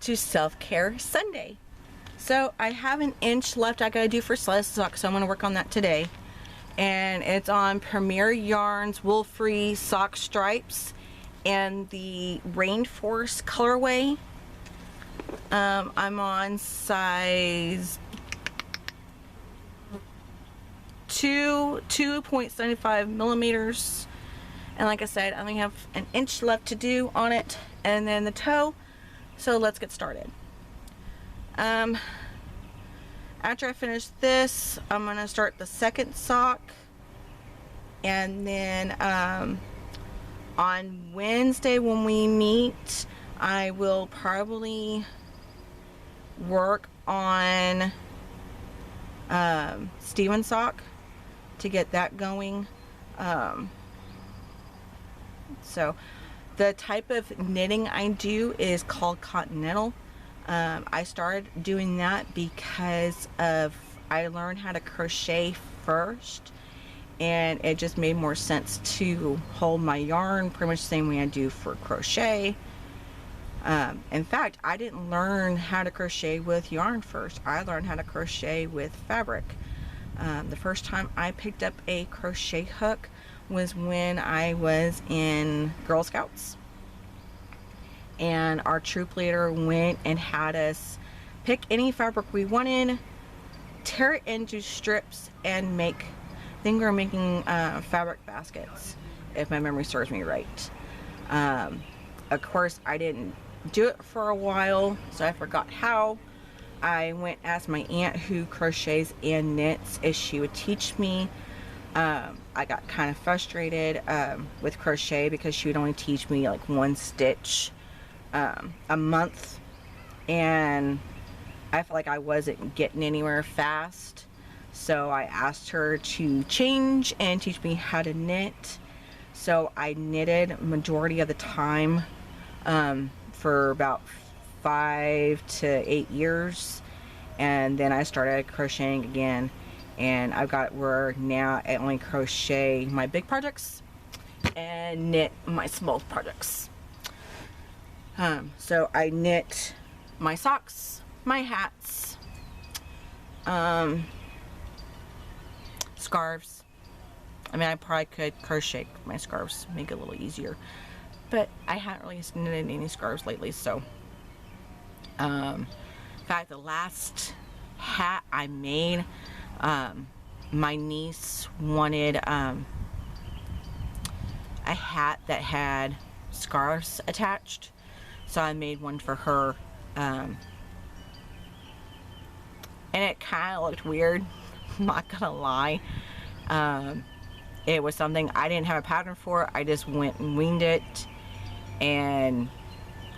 to Self-Care Sunday. So I have an inch left I gotta do for Silas socks, so I'm gonna work on that today. And it's on Premier Yarns wool-free sock stripes and the Rainforest colorway. I'm on size 2.75 millimeters. And like I said, I only have an inch left to do on it, and then the toe. So let's get started. After I finish this, I'm gonna start the second sock, and then on Wednesday when we meet, I will probably work on Steven sock to get that going. So the type of knitting I do is called continental. I started doing that because I learned how to crochet first, and it just made more sense to hold my yarn pretty much the same way I do for crochet. In fact, I didn't learn how to crochet with yarn first. I learned how to crochet with fabric. The first time I picked up a crochet hook was when I was in Girl Scouts, and our troop leader went and had us pick any fabric we wanted, tear it into strips, and make, I think we were making fabric baskets, if my memory serves me right. Of course, I didn't do it for a while, so I forgot how. I went asked my aunt, who crochets and knits, if she would teach me. I got kind of frustrated with crochet because she would only teach me like one stitch a month, and I felt like I wasn't getting anywhere fast. So I asked her to change and teach me how to knit. So I knitted majority of the time for about 5 to 8 years, and then I started crocheting again. And I've got where now I only crochet my big projects and knit my small projects. So I knit my socks, my hats, scarves. I mean, I probably could crochet my scarves, make it a little easier, but I haven't really knitted any scarves lately. So, in fact, the last hat I made, my niece wanted a hat that had scarves attached, so I made one for her, and it kind of looked weird, I'm not gonna lie. It was something I didn't have a pattern for. I just went and winged it, and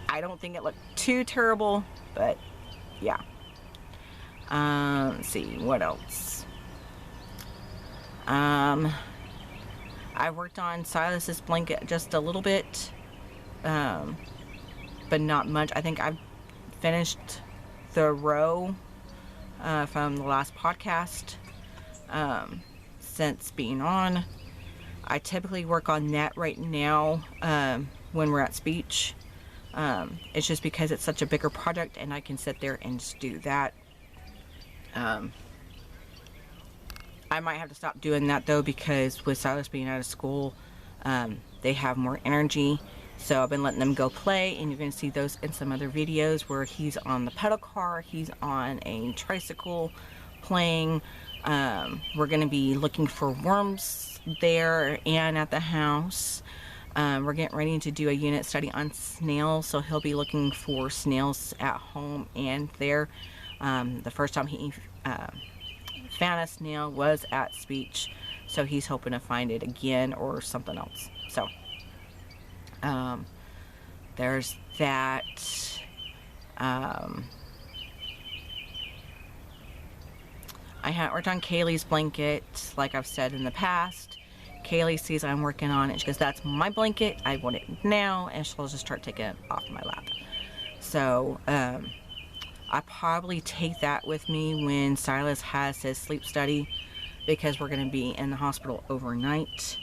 I don't think it looked too terrible, but yeah. Let's see, what else? I worked on Silas's blanket just a little bit, but not much. I think I've finished the row from the last podcast since being on. I typically work on that right now when we're at speech. It's just because it's such a bigger project and I can sit there and just do that. I might have to stop doing that though, because with Silas being out of school, they have more energy. So I've been letting them go play, and you're going to see those in some other videos where he's on the pedal car, he's on a tricycle playing. We're going to be looking for worms there and at the house. We're getting ready to do a unit study on snails, so he'll be looking for snails at home and there. The first time he found a snail was at speech, so he's hoping to find it again or something else. So there's that. I haven't worked on Kaylee's blanket, like I've said in the past. Kaylee sees I'm working on it. She goes, "That's my blanket. I want it now," and she'll just start taking it off my lap. So I probably take that with me when Silas has his sleep study, because we're going to be in the hospital overnight.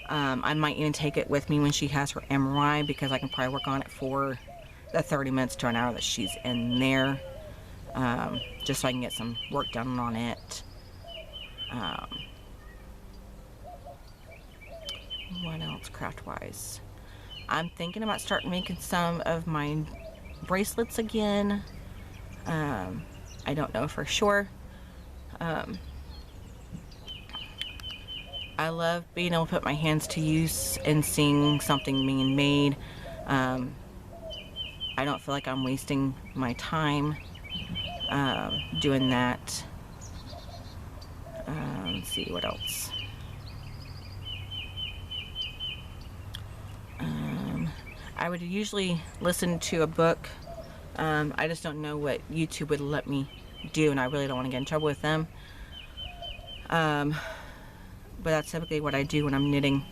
I might even take it with me when she has her MRI, because I can probably work on it for the 30 minutes to an hour that she's in there, just so I can get some work done on it. What else craft-wise? I'm thinking about starting making some of my bracelets again. I don't know for sure. I love being able to put my hands to use and seeing something being made. I don't feel like I'm wasting my time doing that. Let's see what else. I would usually listen to a book. I just don't know what YouTube would let me do, and I really don't want to get in trouble with them. But that's typically what I do when I'm knitting,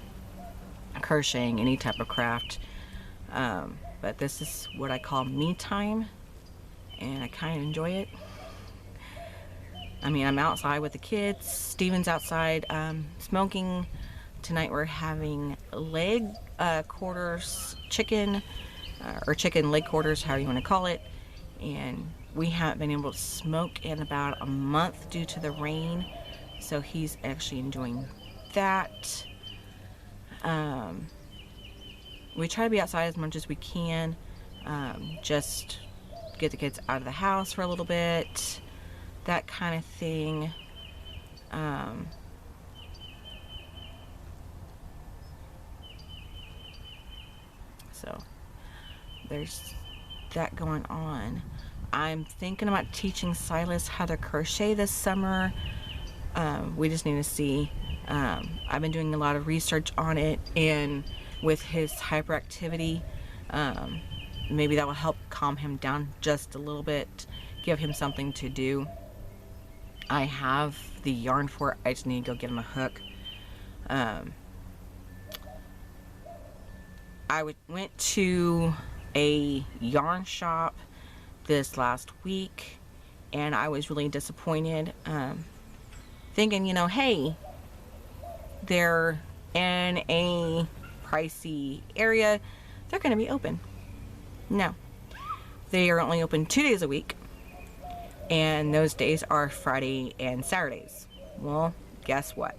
crocheting, any type of craft. But this is what I call me time, and I kind of enjoy it. I mean, I'm outside with the kids. Steven's outside smoking. Tonight we're having leg quarters chicken, or chicken leg quarters, however you want to call it. And we haven't been able to smoke in about a month due to the rain. So he's actually enjoying that. We try to be outside as much as we can. Just get the kids out of the house for a little bit. That kind of thing. So there's that going on. I'm thinking about teaching Silas how to crochet this summer. We just need to see. I've been doing a lot of research on it, and with his hyperactivity, maybe that will help calm him down just a little bit, give him something to do. I have the yarn for it. I just need to go get him a hook. I went to a yarn shop this last week, and I was really disappointed, thinking, you know, hey, they're in a pricey area, they're going to be open. No, they are only open 2 days a week, and those days are Friday and Saturdays. Well, guess what?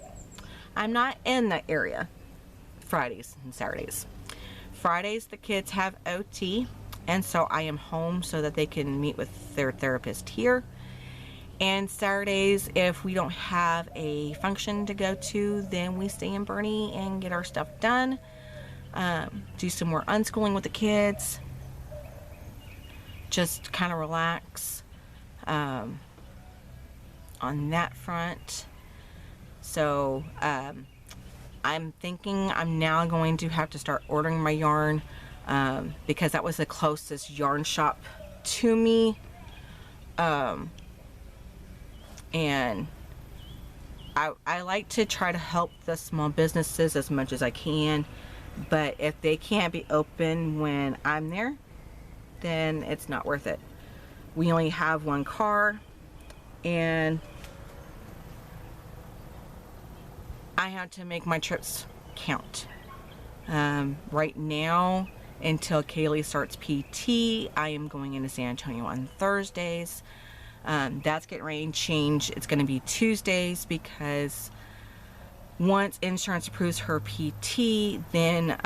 I'm not in that area Fridays and Saturdays. Fridays the kids have OT, and so I am home so that they can meet with their therapist here. And Saturdays, if we don't have a function to go to, then we stay in Bernie and get our stuff done. Do some more unschooling with the kids. Just kind of relax on that front. So I'm thinking I'm now going to have to start ordering my yarn, because that was the closest yarn shop to me. And I like to try to help the small businesses as much as I can, but if they can't be open when I'm there, then it's not worth it. We only have one car, and I have to make my trips count. Right now, until Kaylee starts PT, I am going into San Antonio on Thursdays. That's getting ready to change. It's going to be Tuesdays, because once insurance approves her PT, then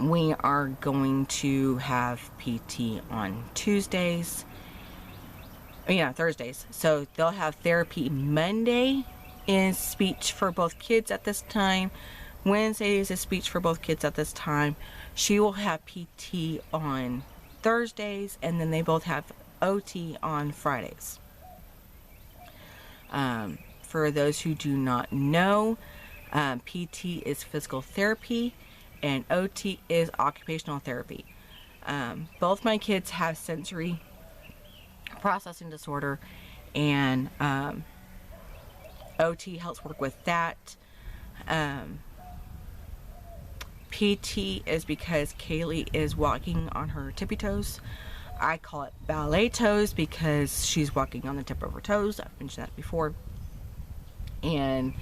we are going to have PT on Tuesdays. Yeah, Thursdays. So they'll have therapy Monday is speech for both kids at this time. Wednesday is a speech for both kids at this time. She will have PT on Thursdays, and then they both have OT on Fridays. For those who do not know, PT is physical therapy and OT is occupational therapy. Both my kids have sensory processing disorder, and OT helps work with that. PT is because Kaylee is walking on her tippy toes. I call it ballet toes because she's walking on the tip of her toes. I've mentioned that before. And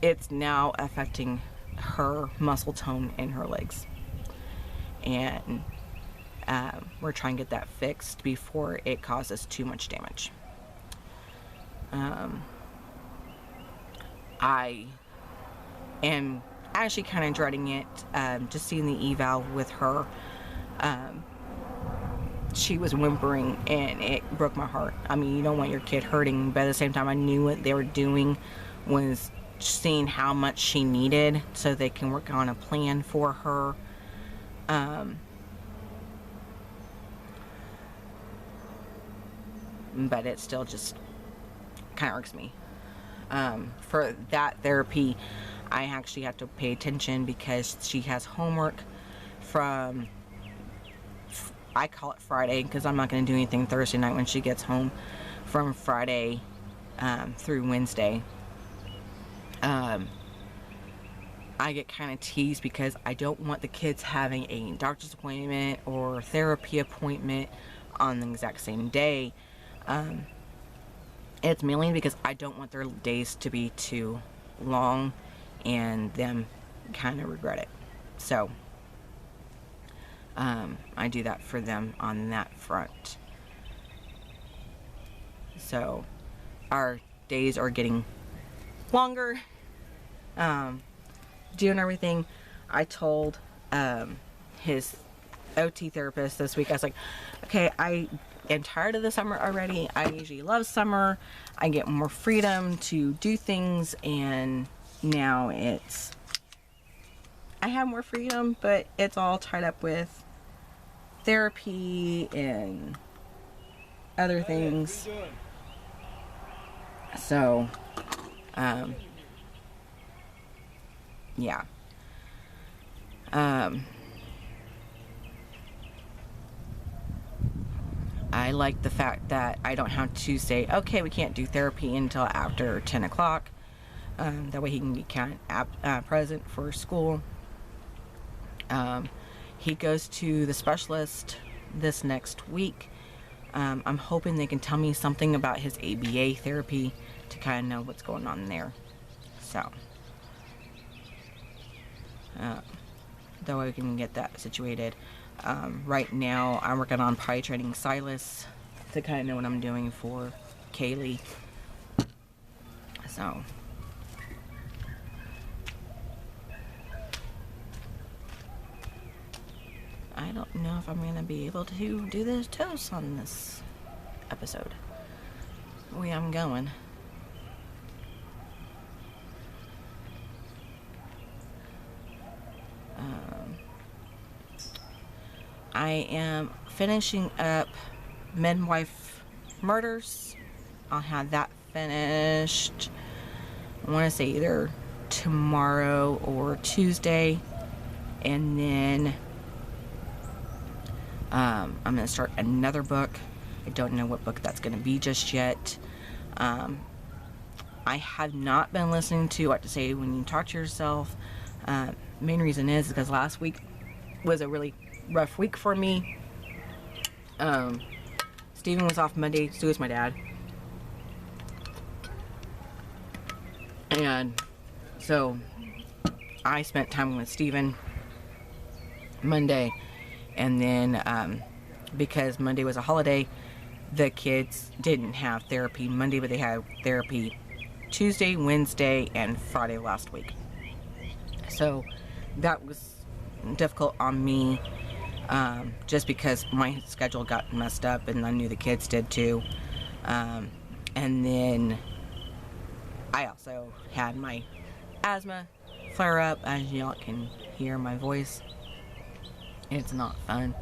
it's now affecting her muscle tone in her legs. and we're trying to get that fixed before it causes too much damage. I am actually kind of dreading it, just seeing the eval with her. She was whimpering and it broke my heart. I mean, you don't want your kid hurting, but at the same time I knew what they were doing was seeing how much she needed so they can work on a plan for her. But it still just kind of irks me. For that therapy, I actually have to pay attention because she has homework from, I call it Friday because I'm not going to do anything Thursday night when she gets home, from Friday through Wednesday. I get kind of teased because I don't want the kids having a doctor's appointment or therapy appointment on the exact same day. It's mainly because I don't want their days to be too long and them kind of regret it. So I do that for them on that front. So our days are getting longer. Doing everything. I told his OT therapist this week, I was like, okay, I am tired of the summer already. I usually love summer. I get more freedom to do things, and now I have more freedom, but it's all tied up with therapy and other things. So, yeah. I like the fact that I don't have to say, okay, we can't do therapy until after 10 o'clock. That way he can be present for school. He goes to the specialist this next week. I'm hoping they can tell me something about his ABA therapy to kind of know what's going on there. So, that way we can get that situated. Right now I'm working on potty training Silas to kind of know what I'm doing for Kaylee. So I don't know if I'm going to be able to do this toast on this episode. Where I'm going. I am finishing up Midwife Murders. I'll have that finished, I want to say either tomorrow or Tuesday. And then I'm going to start another book. I don't know what book that's going to be just yet. I have not been listening to What to Say When You Talk to Yourself. Main reason is because last week was a really rough week for me. Steven was off Monday, so was my dad. And so I spent time with Steven Monday, and then because Monday was a holiday, the kids didn't have therapy Monday, but they had therapy Tuesday, Wednesday, and Friday last week. So that was difficult on me, just because my schedule got messed up, and I knew the kids did too. And then I also had my asthma flare up, as y'all can hear my voice. It's not fun.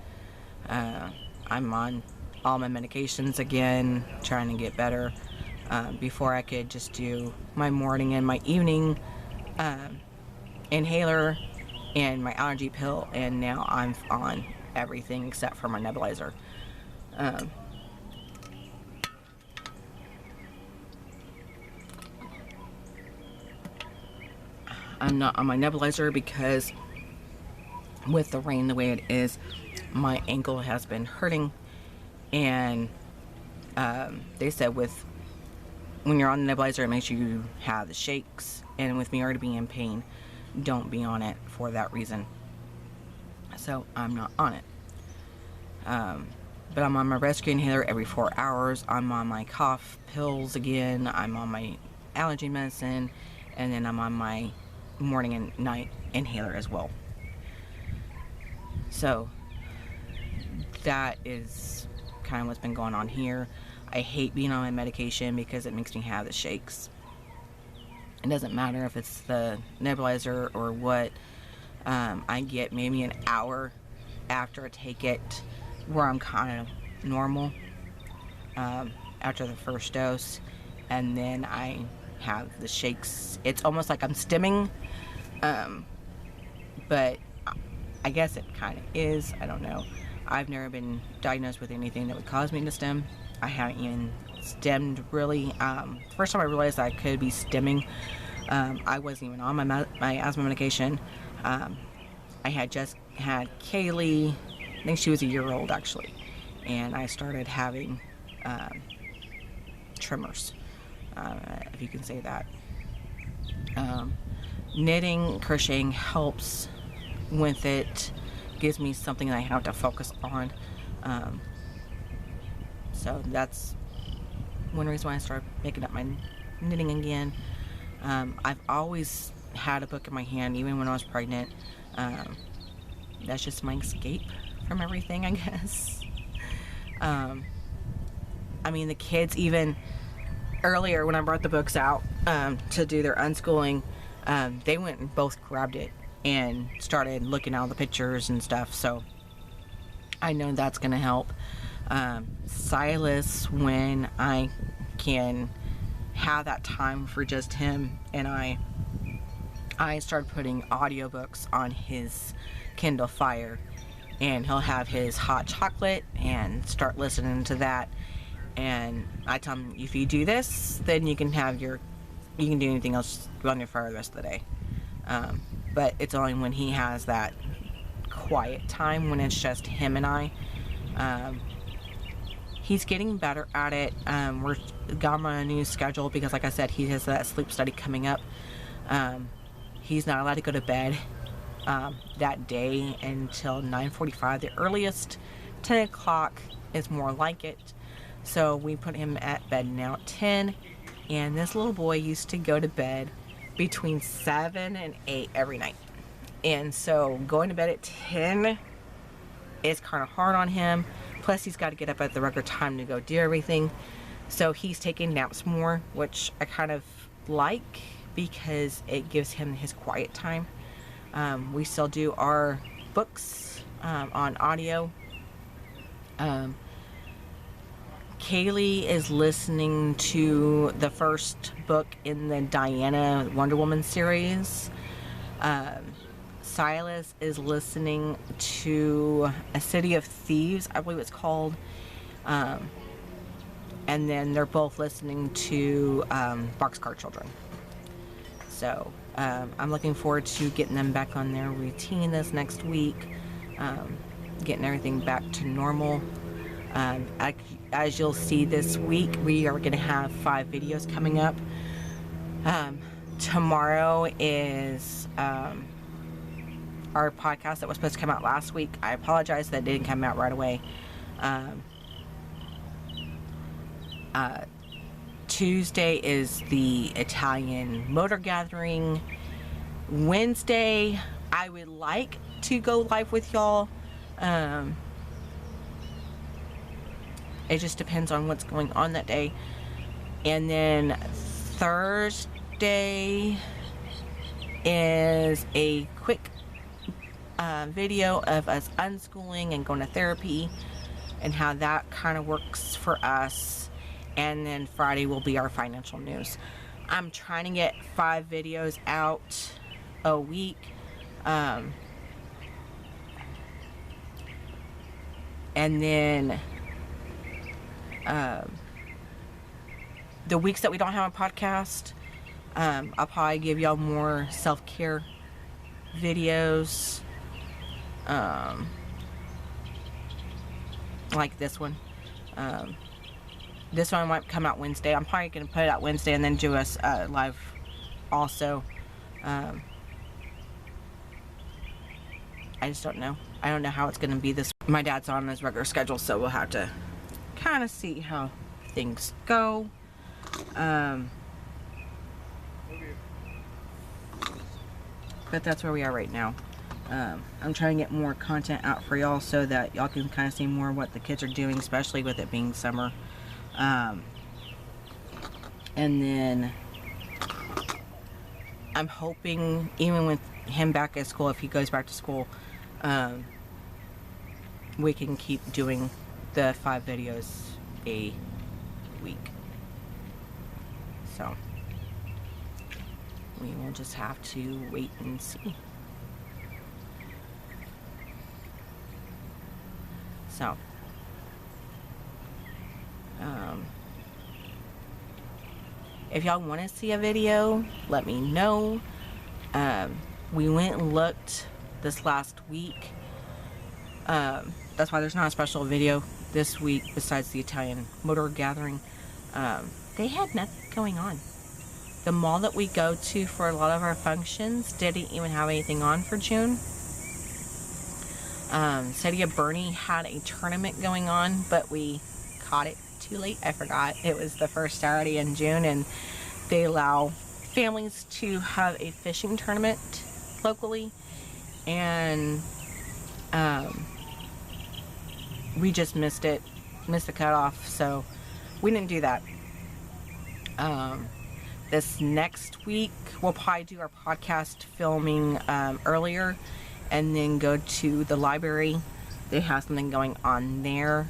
I'm on all my medications again, trying to get better. Before I could just do my morning and my evening inhaler and my allergy pill, and now I'm on everything except for my nebulizer. I'm not on my nebulizer because with the rain the way it is, my ankle has been hurting, and they said when you're on the nebulizer, it makes you have the shakes, and with me already being in pain, don't be on it for that reason. so I'm not on it. But I'm on my rescue inhaler every 4 hours. I'm on my cough pills again. I'm on my allergy medicine, and then I'm on my morning and night inhaler as well. So that is kind of what's been going on here. I hate being on my medication because it makes me have the shakes. It doesn't matter if it's the nebulizer or what. I get maybe an hour after I take it where I'm kind of normal after the first dose, and then I have the shakes. It's almost like I'm stimming, but I guess it kind of is. I don't know. I've never been diagnosed with anything that would cause me to stim. I haven't even stemmed really. The first time I realized I could be stimming, I wasn't even on my asthma medication. I had just had Kaylee. I think she was a year old actually, and I started having tremors, if you can say that. Knitting, crocheting helps with it. Gives me something that I have to focus on. So that's one reason why I started making up my knitting again. I've always had a book in my hand, even when I was pregnant. That's just my escape from everything, I guess. I mean, the kids, even earlier when I brought the books out to do their unschooling, they went and both grabbed it and started looking at all the pictures and stuff. So I know that's going to help. Silas, when I can have that time for just him and I started putting audiobooks on his Kindle Fire, and he'll have his hot chocolate and start listening to that. And I tell him, if you do this, then you can do anything else on your fire the rest of the day. But it's only when he has that quiet time, when it's just him and I. He's getting better at it. We're got him on a new schedule because, like I said, he has that sleep study coming up. He's not allowed to go to bed that day until 9:45. The earliest, 10 o'clock, is more like it. So we put him at bed now at 10. And this little boy used to go to bed between 7 and 8 every night. And so going to bed at 10 is kind of hard on him. Plus he's got to get up at the regular time to go do everything. So he's taking naps more, which I kind of like because it gives him his quiet time. We still do our books on audio. Kaylee is listening to the first book in the Diana Wonder Woman series. Silas is listening to A City of Thieves, I believe it's called. And then they're both listening to Boxcar Children. So I'm looking forward to getting them back on their routine this next week, getting everything back to normal. As you'll see this week, we are going to have 5 videos coming up. Tomorrow is our podcast that was supposed to come out last week. I apologize that it didn't come out right away. Tuesday is the Italian motor gathering. Wednesday, I would like to go live with y'all. It just depends on what's going on that day. And then Thursday is a quick video of us unschooling and going to therapy and how that kind of works for us. And then Friday will be our financial news. I'm trying to get 5 videos out a week. And then the weeks that we don't have a podcast, I'll probably give y'all more self-care videos, like this one. This one might come out Wednesday. I'm probably going to put it out Wednesday and then do us live also. I just don't know. I don't know how it's going to be this. My dad's on his regular schedule, so we'll have to kind of see how things go. But that's where we are right now. I'm trying to get more content out for y'all so that y'all can kind of see more what the kids are doing, especially with it being summer. And then I'm hoping, even with him back at school, if he goes back to school, we can keep doing the 5 videos a week. So we will just have to wait and see. So if y'all want to see a video, let me know. We went and looked this last week. That's why there's not a special video this week besides the Italian motor gathering. They had nothing going on. The mall that we go to for a lot of our functions didn't even have anything on for June. City of Bernie had a tournament going on, but we caught it too late. I forgot. It was the first Saturday in June, and they allow families to have a fishing tournament locally, and we just missed the cutoff, so we didn't do that. This next week we'll probably do our podcast filming earlier, and then go to the library. They have something going on there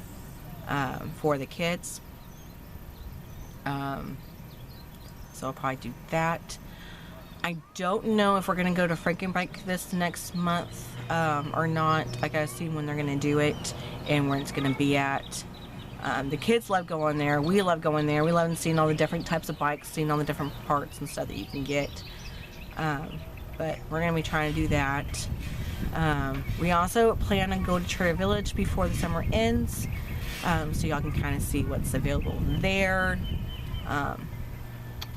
for the kids. So I'll probably do that. I don't know if we're going to go to Frankenbike this next month or not. I gotta see when they're going to do it and where it's going to be at. The kids love going there. We love going there. We love seeing all the different types of bikes, seeing all the different parts and stuff that you can get. But we're going to be trying to do that. We also plan to go to Cherry Village before the summer ends, so y'all can kind of see what's available there.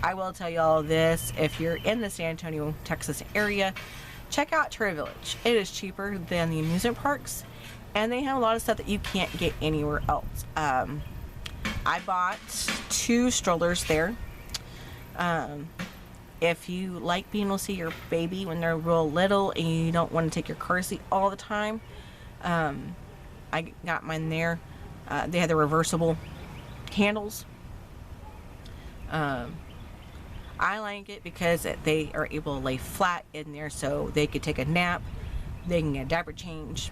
I will tell y'all this: if you're in the San Antonio, Texas area, check out Cherry Village. It is cheaper than the amusement parks, and they have a lot of stuff that you can't get anywhere else. I bought 2 strollers there. If you like being able to see your baby when they're real little and you don't want to take your car seat all the time, I got mine there. They had the reversible handles. I like it because they are able to lay flat in there, so they could take a nap, they can get a diaper change,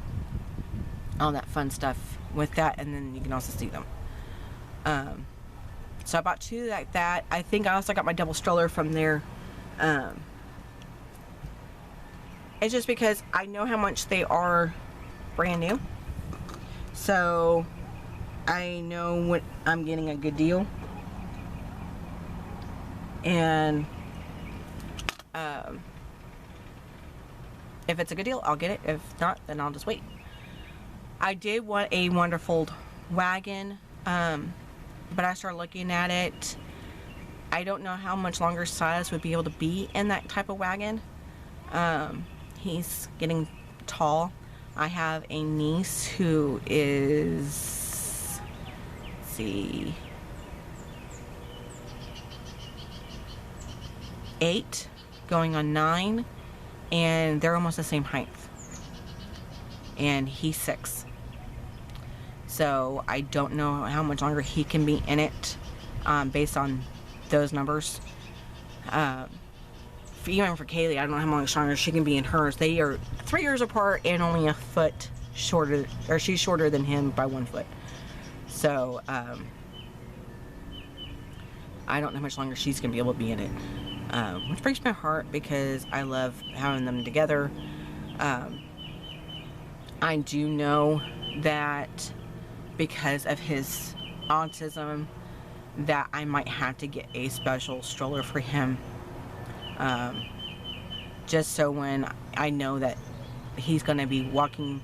all that fun stuff with that, and then you can also see them. So I bought 2 like that. I think I also got my double stroller from there. It's just because I know how much they are brand new, so I know what I'm getting a good deal. And if it's a good deal, I'll get it. If not, then I'll just wait. I did want a wonderful wagon, but I started looking at it. I don't know how much longer Silas would be able to be in that type of wagon. He's getting tall. I have a niece who is, let's see, 8 going on 9, and they're almost the same height, and he's 6, so I don't know how much longer he can be in it, based on those numbers. Even for Kaylee, I don't know how much longer she can be in hers. They are 3 years apart and only a foot shorter, or she's shorter than him by 1 foot, so I don't know how much longer she's gonna be able to be in it. Which breaks my heart because I love having them together. I do know that because of his autism that I might have to get a special stroller for him, just so when I know that he's going to be walking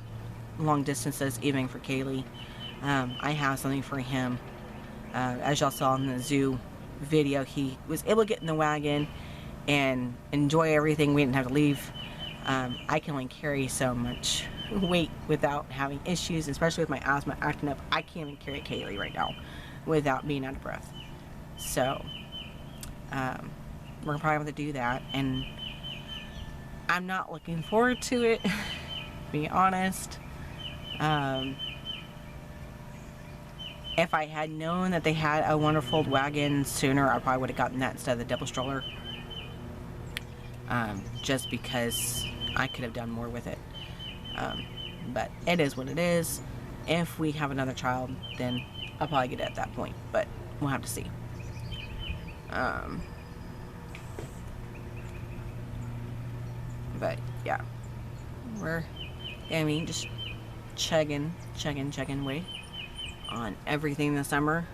long distances, even for Kaylee, I have something for him. As y'all saw in the zoo video, he was able to get in the wagon and enjoy everything. We didn't have to leave. I can only carry so much weight without having issues, especially with my asthma acting up. I can't even carry Kaylee right now without being out of breath. So we're probably going to do that, and I'm not looking forward to it, to be honest. If I had known that they had a wonderful wagon sooner, I probably would have gotten that instead of the double stroller. Just because I could have done more with it. But it is what it is. If we have another child, then I'll probably get it at that point, but we'll have to see. But yeah, just chugging away on everything this summer.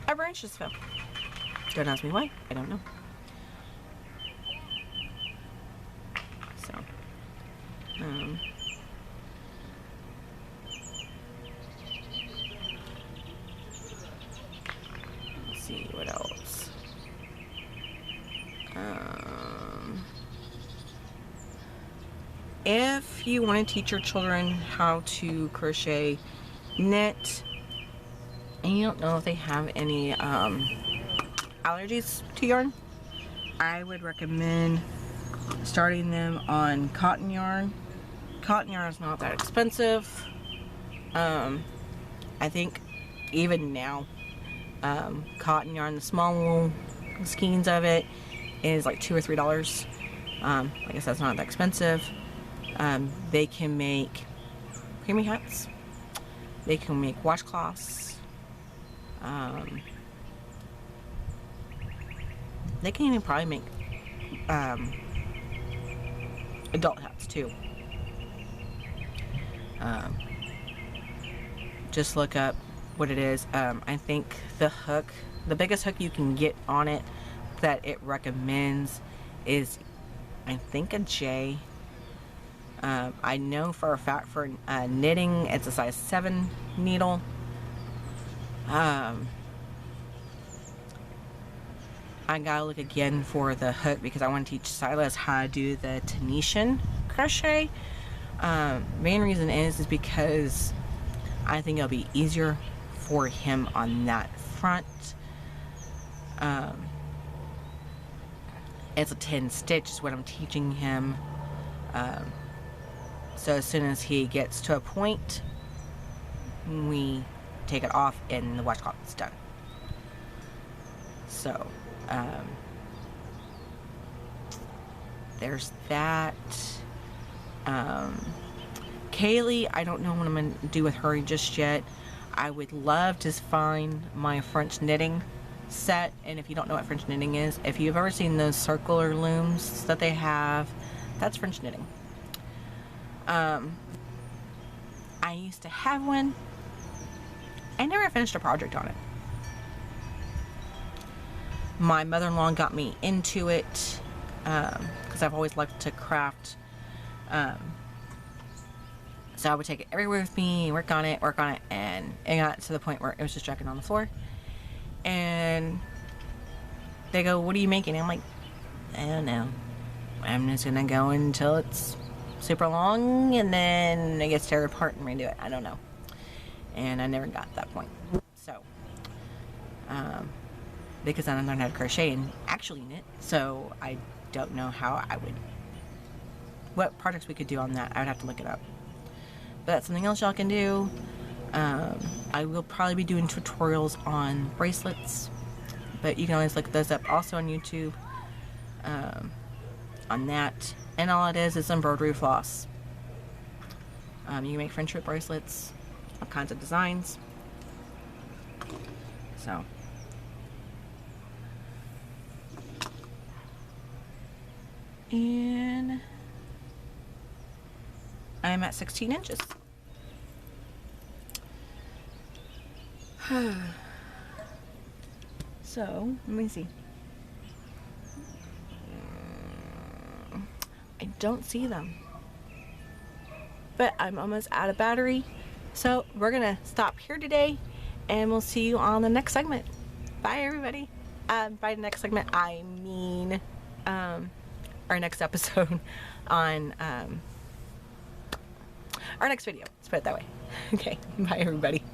A branch just fell. Don't ask me why. I don't know. So, let's see what else. If you want to teach your children how to crochet, knit, and you don't know if they have any allergies to yarn, I would recommend starting them on cotton yarn. Cotton yarn is not that expensive. I think even now, cotton yarn, the small wool skeins of it is like $2 or $3. Like I said, it's not that expensive. They can make creamy hats. They can make washcloths. They can even probably make adult hats too. Just look up what it is. I think the biggest hook you can get on it that it recommends is, I think, a J. I know for a fact for knitting it's a size 7 needle. I gotta look again for the hook because I want to teach Silas how to do the Tunisian crochet. Main reason is because I think it'll be easier for him on that front. It's a 10 stitch is what I'm teaching him. So as soon as he gets to a point, we take it off and the washcloth is done. So there's that. Kaylee, I don't know what I'm going to do with her just yet. I would love to find my French knitting set, and if you don't know what French knitting is, if you've ever seen those circular looms that they have, that's French knitting. I used to have one. I never finished a project on it. My mother-in-law got me into it because I've always liked to craft. So I would take it everywhere with me, work on it, and it got to the point where it was just dragging on the floor. And they go, "What are you making?" And I'm like, "I don't know. I'm just gonna go until it's super long, and then it gets tear apart and redo it. I don't know." And I never got to that point. So, because I don't learn how to crochet and actually knit, so I don't know how what projects we could do on that. I would have to look it up. But that's something else y'all can do. I will probably be doing tutorials on bracelets, but you can always look those up also on YouTube on that. And all it is embroidery floss. You can make friendship bracelets, all kinds of designs. So and I'm at 16 inches. So, let me see. I don't see them. But I'm almost out of battery. So, we're going to stop here today, and we'll see you on the next segment. Bye, everybody. By the next segment, I mean our next episode on our next video. Let's put it that way. Okay, bye everybody.